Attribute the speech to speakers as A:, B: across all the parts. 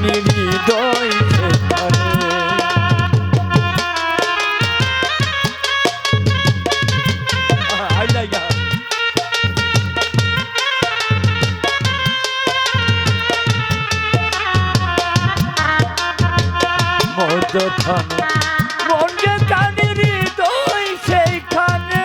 A: হৃদয় মধ্যখানে মন যে জানি হৃদয় সেইখানে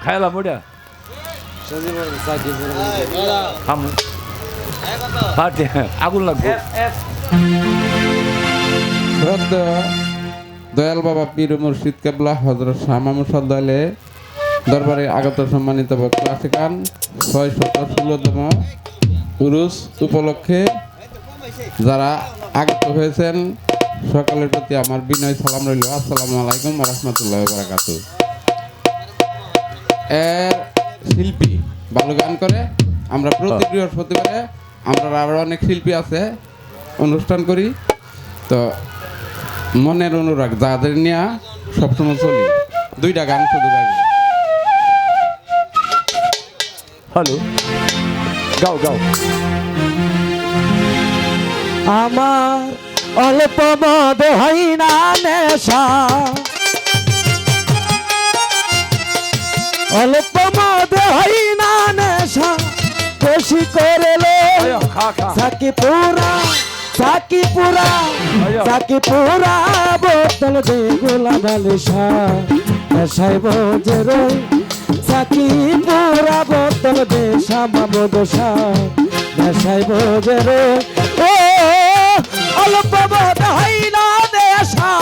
A: খাইলাম ওটা আগুন লাগবে
B: দয়াল বাবা পীর মুর্শিদ কেবলা হযরত শাহ মামুদ দয়ালে দরবারে আগত সম্মানিত বক্তা আশিকান 616তম উরুস উপলক্ষে যারা আগত হয়েছেন সকলের প্রতি আমার বিনয় সালাম রইল। আসসালামু আলাইকুম ওয়া রাহমাতুল্লাহি ওয়া বারাকাতুহু। এর শিল্পী ভালো গান করে, আমরা প্রতি বৃহস্পতিবারে আমরা আরো অনেক শিল্পী আছে অনুষ্ঠান করি, তো মনের অনুরাগ যাদের নিয়ে সবসময় চলি। দুইটা গান শুধু গাইব।
A: হ্যালো, গাও গাও।
C: আমার অল্প মদ হয় না নেশা, অল্প মদ হয় না নেশা, বেশি করে সাকি পুরা সাকি পুরা সাকি পুরা বোতল দে গোলাম আলিশা নেশাই বোঝে রই সাকি পুরা বোতল দে শামা বোদশা নেশাই বোঝে রই। ও অল্প মদ হয় না নেশা,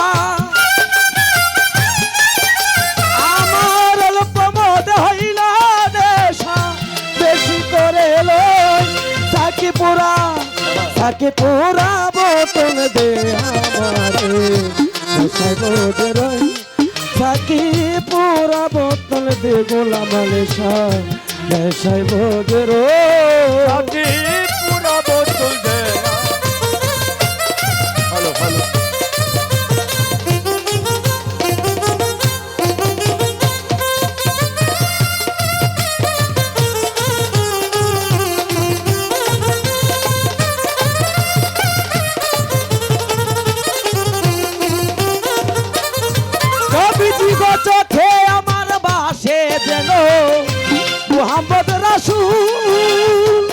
C: আমার অল্প মদ হয় না নেশা, বেশি করে লই সাকি পুরা বোতল দে আমারে নেশাই বোঝে রই সাকি পুরা বোতল দে গোলাম আলিশা নেশাই বোঝে রই
A: পুরা বোতল দে। হ্যালো হ্যালো,
C: চোখে আমার বাসে যেন মুহাম্মদ রাসূল,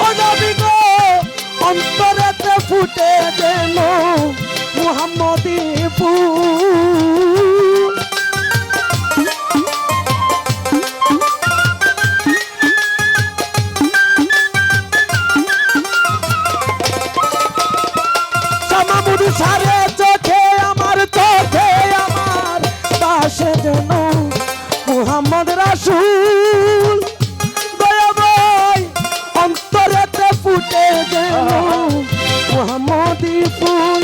C: ও নবী গো অন্তরেতে ফুটে যেন মুহাম্মদী ফুল। সামামুদ সারে চোখে আমার বাসে যেন মুহাম্মদ রাসূল, দয়া ভাই অন্তরেতে ফুটে যেন মুহাম্মদী ফুল।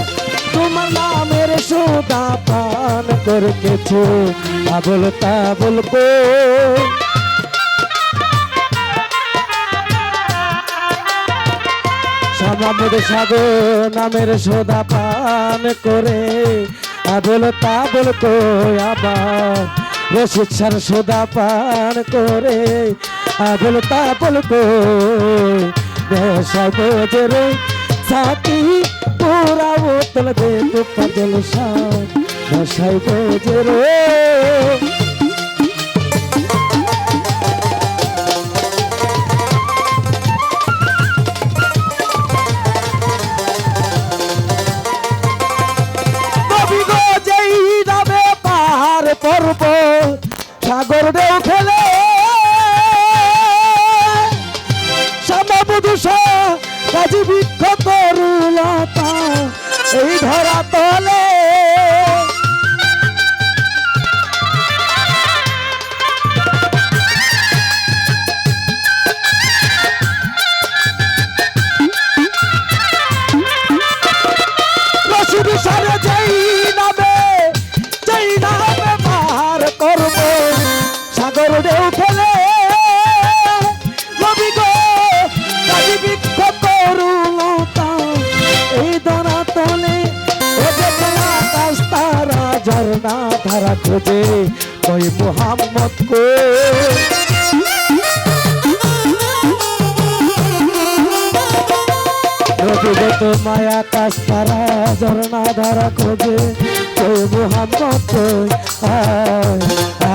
C: তোমার নামের সুধা পান করে কিছু আবল তাবল কো, সামামুদ সাগর নামের সুধা পান করে আবল তাবল কই আবার রশিদ সার সুধা পান করে আবল তাবল কই নেশা বোঝে রে সাকি পুরা বোতল দে তু পাগল সা নেশা বোঝে রে। পর্বত সাগর ঢেউ খেলে শ্যামা মধুসা কাজী বৃক্ষ তরুলতা এই ধরা তলে রশিদ সারে যেই নামে পার করব সাগর ঢেউ খেলে নবী গো কাজী বৃক্ষ তরুলতা এই ধরা তলে ও যে আকাশ তারা ঝর্ণা ধারা খোঁজে ওই মুহাম্মদ কো রবিগত মায়া কাশ তারা ঝর্ণা ধারা খোঁজে ওই মুহাম্মদ কই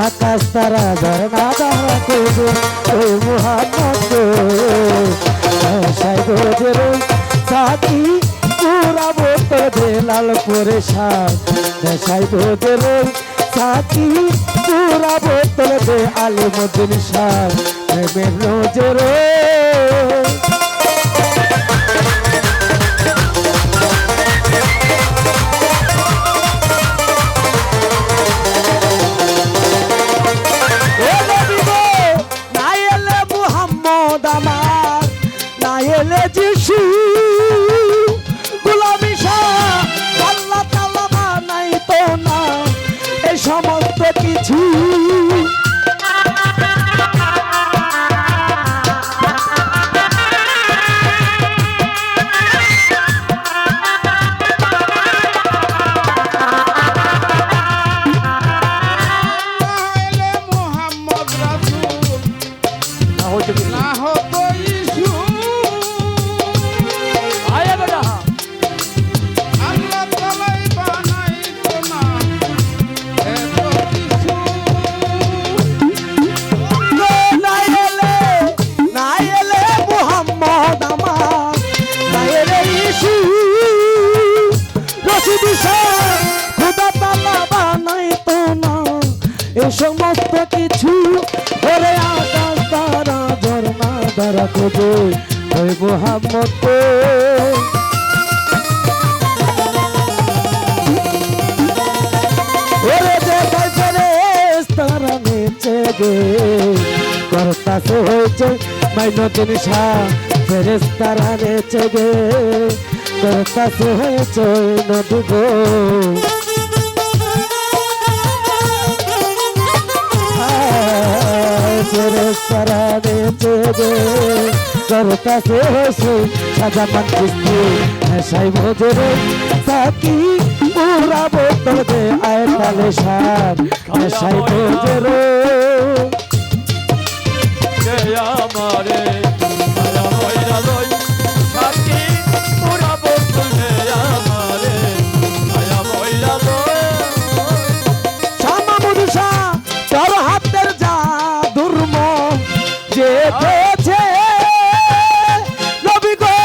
C: আকাশ তারা ঝর্ণা ধারা খোঁজে ওই মুহাম্মদ কই সাইগোজের সাথী পুরা বোতল দে লাল করে সাথ সাইগোজের সাথী পুরা বোতল দে আলিমুদ্দিন শাহ প্রেমের রোজের যিশু গোলামি শাহ আল্লাহ তাআলা বানাইতো না এই সমস্ত কিছু সমস্ত কিছু ওরে আকাশ তারা ঝর্ণা ধারা খোঁজে ওই মুহাম্মদ কো ওরে যে ফেরেশতারা নেচে গে করতাছে হয়েছে মাইনুদ্দিন শাহ ফেরেশতারা নেচে গে করতাছে হয়েছে নদী গো ফেরেশতারা নেচে গে করতাছে হয়েছে সাজা মান কিস্তি সাইগোজের সাথী পুরা বোতল দে আয় তালে সার সাইগোজের
A: আমারে মায়া ময়রা লই সাথী পুরা বোতল দে আমারে মায়া ময়রা লই
C: শ্যামা মধুসা তোর হাতের জাদুর মন জেগেছে নবী গো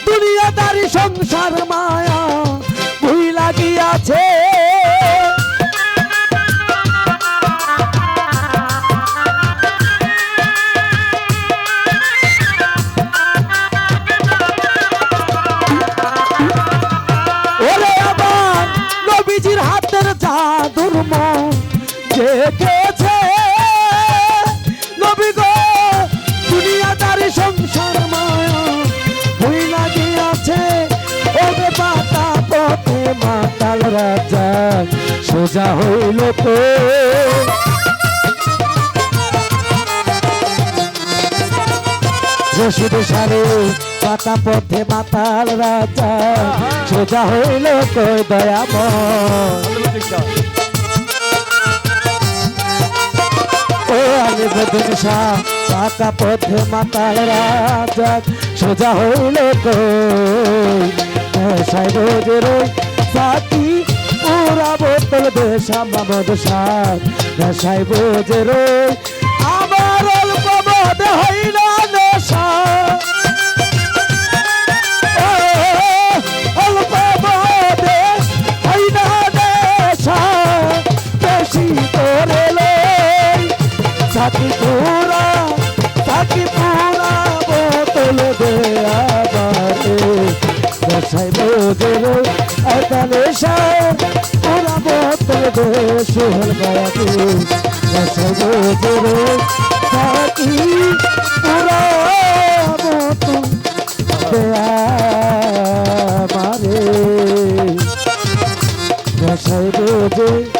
C: দুনিয়াদারি সংসার মায়া ভুই লাগিয়াছে ওরে আবার নবীজির হাতের জাদুর মন জেগেছে নবী গো দুনিয়াদারি সংসার মায়া ভুই লাগিয়াছে ওরে পাতা পথে মাতাল রাজা সোজা হইল তো রশিদ সারে পাতা পথে মাতাল রাজা সোজা হইল কই দয়াময় ও আলিমুদ্দিন শাহ পাতা পথে মাতাল রাজা সোজা হইল কই সাইগোজের সাথী পুরা বোতল দে শ্যামা মধুসা সাইগোজের আমার অল্প বোধ হইল নেশা অল্প বোধে হইল নেশা বেশি করে লই সাকি পুরা বোতল দে আমারে বসাই বোঝে রে একালে সাহেব পুরা বোতল দে সোহেল বায়াতে বসাই বোঝে রে সাকি পুরা বোতল দে আমারে বসাই বোঝে